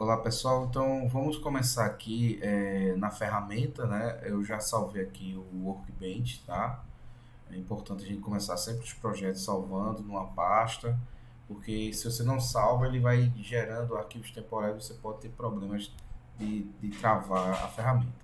Olá pessoal, então vamos começar aqui na ferramenta, né? Eu já salvei aqui o Workbench, tá? É importante a gente começar sempre os projetos salvando numa pasta, porque se você não salva, ele vai gerando arquivos temporários, você pode ter problemas de travar a ferramenta.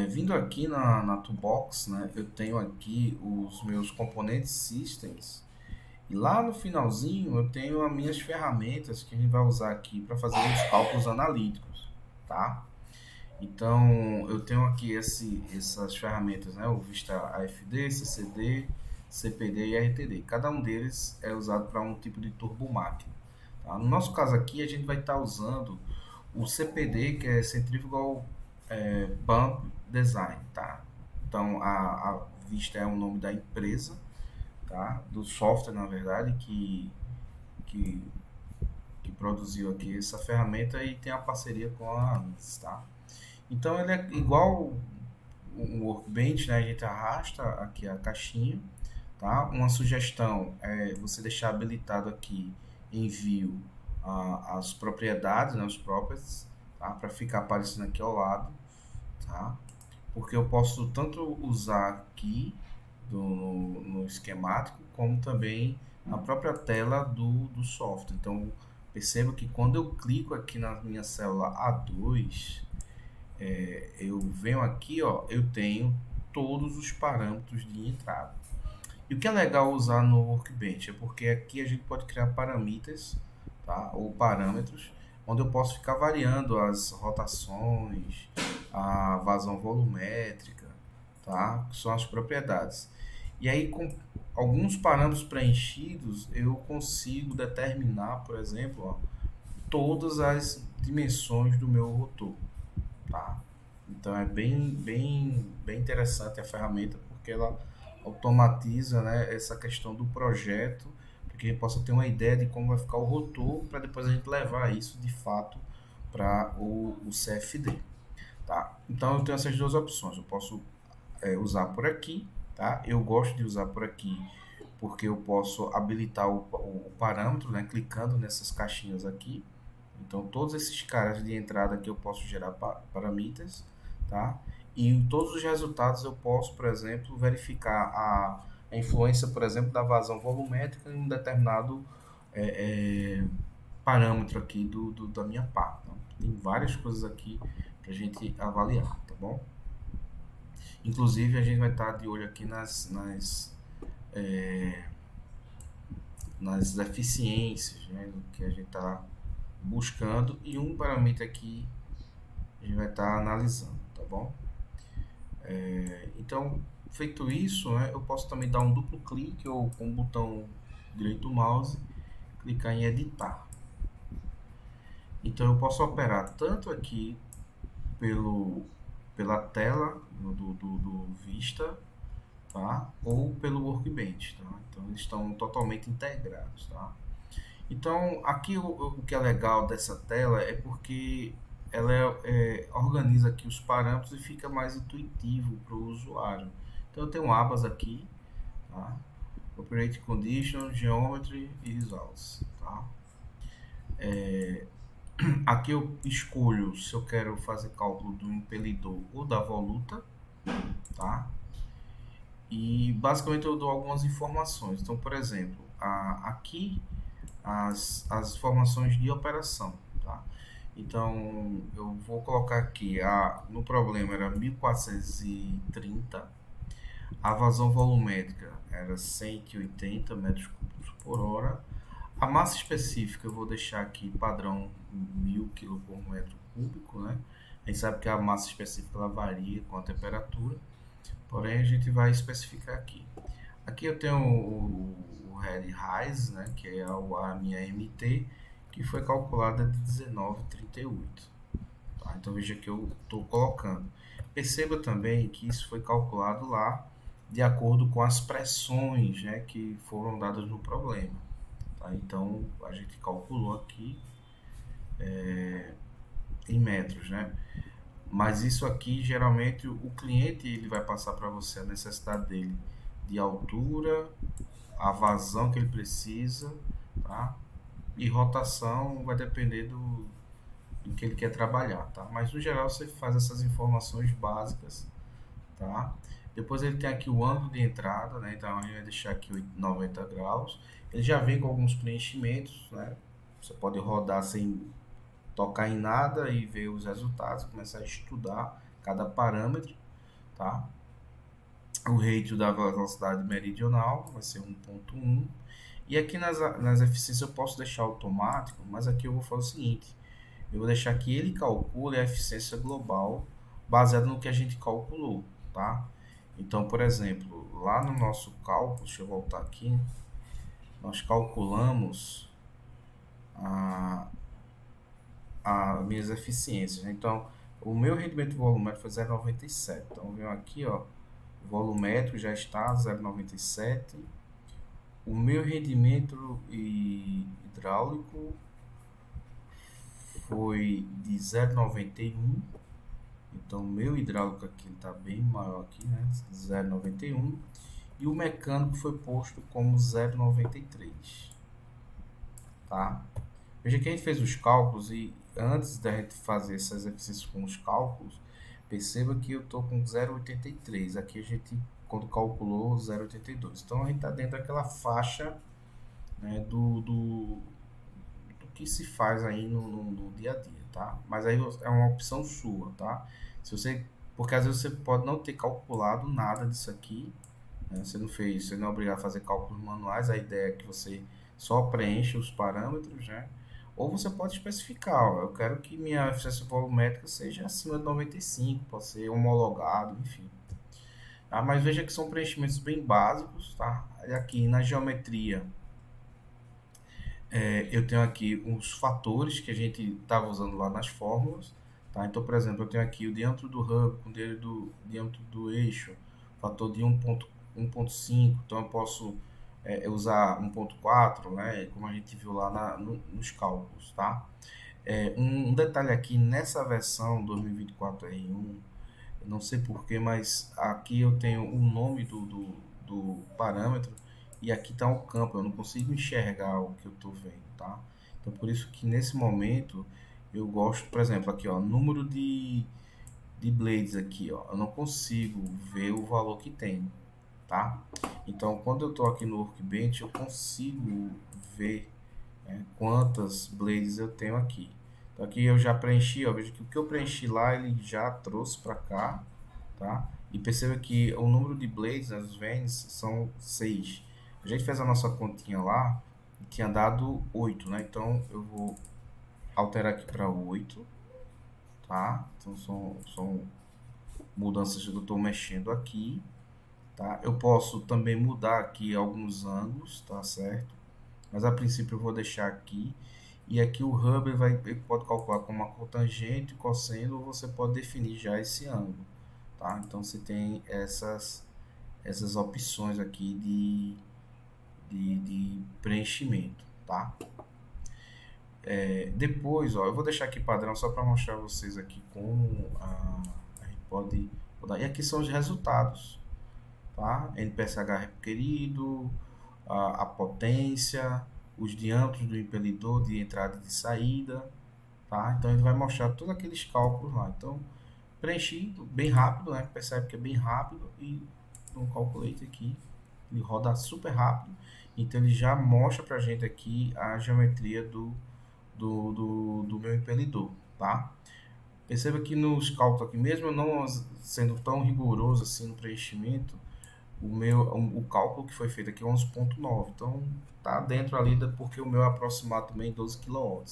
Vindo aqui na Toolbox, né? Eu tenho aqui os meus componentes systems e lá no finalzinho eu tenho as minhas ferramentas que a gente vai usar aqui para fazer os cálculos analíticos, tá? Então eu tenho aqui essas ferramentas, né? O Vista AFD, CCD, CPD e RTD. Cada um deles é usado para um tipo de turbomáquina. Tá? No nosso caso aqui a gente vai estar usando o CPD, que é Centrifugal Pump Design, tá? Então a Vista é o nome da empresa, tá? Do software, na verdade, que, que produziu aqui essa ferramenta e tem a parceria com a ANSYS, tá? Então ele é igual um workbench, né? A gente arrasta aqui a caixinha, tá? Uma sugestão é você deixar habilitado aqui envio as propriedades, né? Os properties, tá? Para ficar aparecendo aqui ao lado, tá? Porque eu posso tanto usar aqui no esquemático, como também na própria tela do software. Então, perceba que quando eu clico aqui na minha célula A2, eu venho aqui, ó, eu tenho todos os parâmetros de entrada. E o que é legal usar no Workbench é porque aqui a gente pode criar parameters, tá? Ou parâmetros, onde eu posso ficar variando as rotações, a vazão volumétrica, tá? Que são as propriedades. E aí, com alguns parâmetros preenchidos, eu consigo determinar, por exemplo, ó, todas as dimensões do meu rotor, tá? Então é bem interessante a ferramenta porque ela automatiza, né, essa questão do projeto para que a gente possa ter uma ideia de como vai ficar o rotor para depois a gente levar isso de fato para o CFD, tá? Então eu tenho essas duas opções. Eu posso usar por aqui, tá? Eu gosto de usar por aqui porque eu posso habilitar o parâmetro, né, clicando nessas caixinhas aqui. Então, todos esses caras de entrada aqui eu posso gerar parameters, tá? E todos os resultados eu posso, por exemplo, verificar a influência, por exemplo, da vazão volumétrica em um determinado é, é, parâmetro aqui da minha pá. Então, tem várias coisas aqui para a gente avaliar, tá bom? Inclusive, a gente vai estar de olho aqui nas deficiências, né, do que a gente está buscando e um parâmetro aqui a gente vai estar analisando, tá bom? Então, feito isso, né, eu posso também dar um duplo clique ou com o botão direito do mouse clicar em editar. Então eu posso operar tanto aqui pela tela do Vista, tá? Ou pelo Workbench, tá? Então eles estão totalmente integrados, tá? Então, aqui o que é legal dessa tela é porque ela organiza aqui os parâmetros e fica mais intuitivo para o usuário. Então, eu tenho abas aqui, tá? Operating Condition, Geometry e Results, tá? Aqui eu escolho se eu quero fazer cálculo do impelidor ou da voluta, tá? E basicamente eu dou algumas informações. Então, por exemplo, aqui as informações de operação, tá? Então, eu vou colocar aqui, no problema era 1430, a vazão volumétrica era 180 metros cúbicos por hora, a massa específica eu vou deixar aqui padrão 1000 kg por metro cúbico, né? A gente sabe que a massa específica ela varia com a temperatura, porém a gente vai especificar aqui. Aqui eu tenho o head rise, né, que é a minha MT, que foi calculada de 19,38. Tá? Então veja que eu estou colocando. Perceba também que isso foi calculado lá de acordo com as pressões, né, que foram dadas no problema. Tá? Então a gente calculou aqui em metros, né? Mas isso aqui geralmente o cliente ele vai passar para você a necessidade dele de altura, a vazão que ele precisa, tá? E rotação vai depender do que ele quer trabalhar, tá? Mas no geral você faz essas informações básicas, tá? Depois ele tem aqui o ângulo de entrada, né? Então a gente vai deixar aqui 90 graus. Ele já vem com alguns preenchimentos, né? Você pode rodar sem tocar em nada e ver os resultados, começar a estudar cada parâmetro, tá? O ratio da velocidade meridional vai ser 1.1. E aqui nas eficiências eu posso deixar automático, mas aqui eu vou fazer o seguinte: eu vou deixar que ele calcule a eficiência global baseado no que a gente calculou, tá? Então, por exemplo, lá no nosso cálculo, deixa eu voltar aqui, nós calculamos a, as minhas eficiências, né? Então, o meu rendimento volumétrico foi 0,97. Então, venho aqui, ó, o volumétrico já está 0,97. O meu rendimento hidráulico foi de 0,91. Então, o meu hidráulico aqui está bem maior aqui, né? 0,91. E o mecânico foi posto como 0,93. Tá? Veja que a gente fez os cálculos e antes da gente fazer esses exercícios com os cálculos, perceba que eu estou com 0,83. Aqui a gente, quando calculou, 0,82. Então, a gente está dentro daquela faixa, né, do que se faz aí no dia a dia, tá? Mas aí é uma opção sua, tá? Se você, porque às vezes você pode não ter calculado nada disso aqui, né? Você não fez, você não é obrigado a fazer cálculos manuais, a ideia é que você só preencha os parâmetros, né? Ou você pode especificar, ó, eu quero que minha eficiência volumétrica seja acima de 95, pode ser homologado, enfim. Ah, mas veja que são preenchimentos bem básicos, tá? Aqui na geometria, eu tenho aqui os fatores que a gente estava usando lá nas fórmulas, tá? Então, por exemplo, eu tenho aqui o diâmetro do hub com o diâmetro do eixo, fator de 1.5, então eu posso usar 1.4, né? Como a gente viu lá nos cálculos, tá? Um detalhe aqui, nessa versão 2024 R1, eu não sei porquê, mas aqui eu tenho o nome do parâmetro e aqui está o campo, eu não consigo enxergar o que eu estou vendo, tá? Então, por isso que nesse momento eu gosto, por exemplo, aqui, ó, número de blades aqui, ó, eu não consigo ver o valor que tem, tá? Então, quando eu estou aqui no Workbench, eu consigo ver, né, quantas blades eu tenho aqui. Então, aqui eu já preenchi, ó, veja que o que eu preenchi lá, ele já trouxe para cá, tá? E perceba que o número de blades, né, os vanes, são 6. A gente fez a nossa continha lá e tinha dado 8, né? Então, eu vou alterar aqui para 8, tá? Então, são mudanças que eu estou mexendo aqui, tá? Eu posso também mudar aqui alguns ângulos, tá certo? Mas a princípio eu vou deixar aqui. E aqui o hub ele pode calcular com uma cotangente, cosseno, ou você pode definir já esse ângulo, tá? Então você tem essas opções aqui de preenchimento, tá? Depois, ó, eu vou deixar aqui padrão só para mostrar a vocês aqui como a gente pode mudar. E aqui são os resultados, tá? NPSH requerido, a potência, os diâmetros do impelidor de entrada e de saída, tá? Então ele vai mostrar todos aqueles cálculos lá. Então preenchi bem rápido, né? Percebe que é bem rápido e no calculate aqui ele roda super rápido. Então ele já mostra pra gente aqui a geometria do meu impelidor, tá? Perceba que nos cálculos aqui, mesmo não sendo tão rigoroso assim no preenchimento, o cálculo que foi feito aqui é 11.9, então tá dentro ali, porque o meu é aproximado também 12 kW,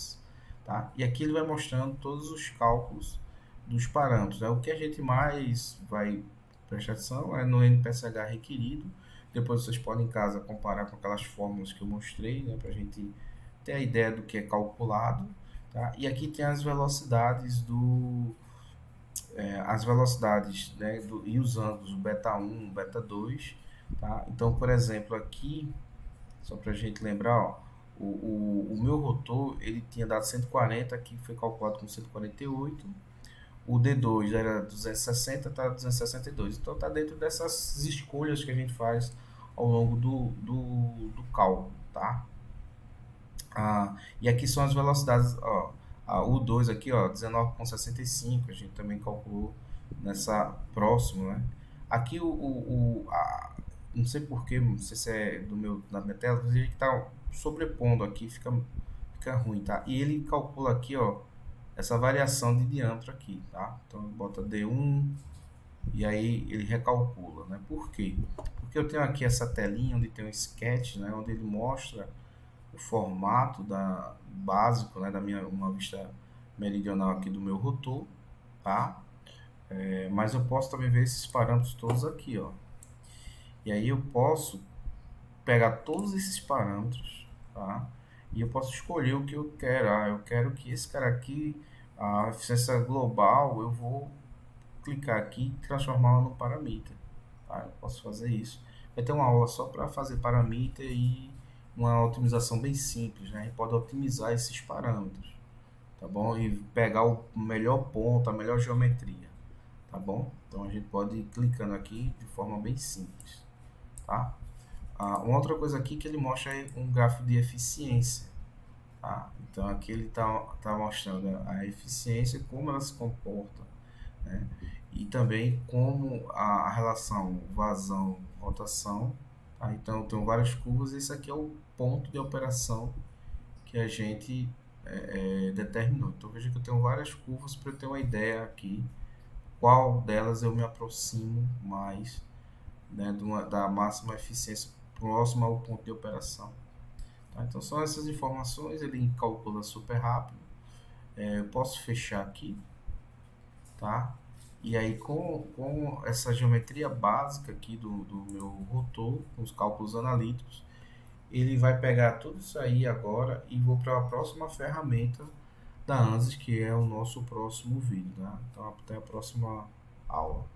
tá? E aqui ele vai mostrando todos os cálculos dos parâmetros, né? O que a gente mais vai prestar atenção é no NPSH requerido. Depois vocês podem em casa comparar com aquelas fórmulas que eu mostrei, né, para a gente ter a ideia do que é calculado, tá? E aqui tem as velocidades as velocidades, né, e os ângulos, o beta 1, o beta 2, tá? Então, por exemplo, aqui, só para a gente lembrar, ó, o meu rotor, ele tinha dado 140, aqui foi calculado com 148, o D2 era 260, tá 262, então tá dentro dessas escolhas que a gente faz ao longo do cálculo, tá? E aqui são as velocidades, ó, O 2 aqui, ó, 19,65, a gente também calculou nessa próximo, né? Aqui não sei por quê, não sei se é da minha tela, mas ele tá sobrepondo aqui, fica ruim, tá? E ele calcula aqui, ó, essa variação de diâmetro aqui, tá? Então bota D1 e aí ele recalcula, né? Por quê? Porque eu tenho aqui essa telinha onde tem um sketch, né? Onde ele mostra o formato básico, né? Da minha uma vista meridional aqui do meu rotor, tá? Mas eu posso também ver esses parâmetros todos aqui, ó. E aí eu posso pegar todos esses parâmetros, tá? E eu posso escolher o que eu quero. Eu quero que esse cara aqui, a eficiência global, eu vou clicar aqui e transformá-la no parameter, tá? Eu posso fazer isso. Vai ter uma aula só para fazer parameter e uma otimização bem simples, né? A gente pode otimizar esses parâmetros, tá bom? E pegar o melhor ponto, a melhor geometria, tá bom? Então a gente pode ir clicando aqui de forma bem simples, tá? Uma outra coisa aqui que ele mostra é um gráfico de eficiência, tá? Então aqui ele tá mostrando a eficiência, como ela se comporta, né? E também como a relação vazão-rotação, tá? Então eu tenho várias curvas, e esse aqui é o ponto de operação que a gente determinou. Então veja que eu tenho várias curvas para eu ter uma ideia aqui qual delas eu me aproximo mais, né, da máxima eficiência próxima ao ponto de operação. Tá? Então são essas informações, ele calcula super rápido. Eu posso fechar aqui, tá? E aí com essa geometria básica aqui do meu rotor, com os cálculos analíticos, ele vai pegar tudo isso aí agora e vou para a próxima ferramenta da ANSYS, que é o nosso próximo vídeo, tá? Então até a próxima aula.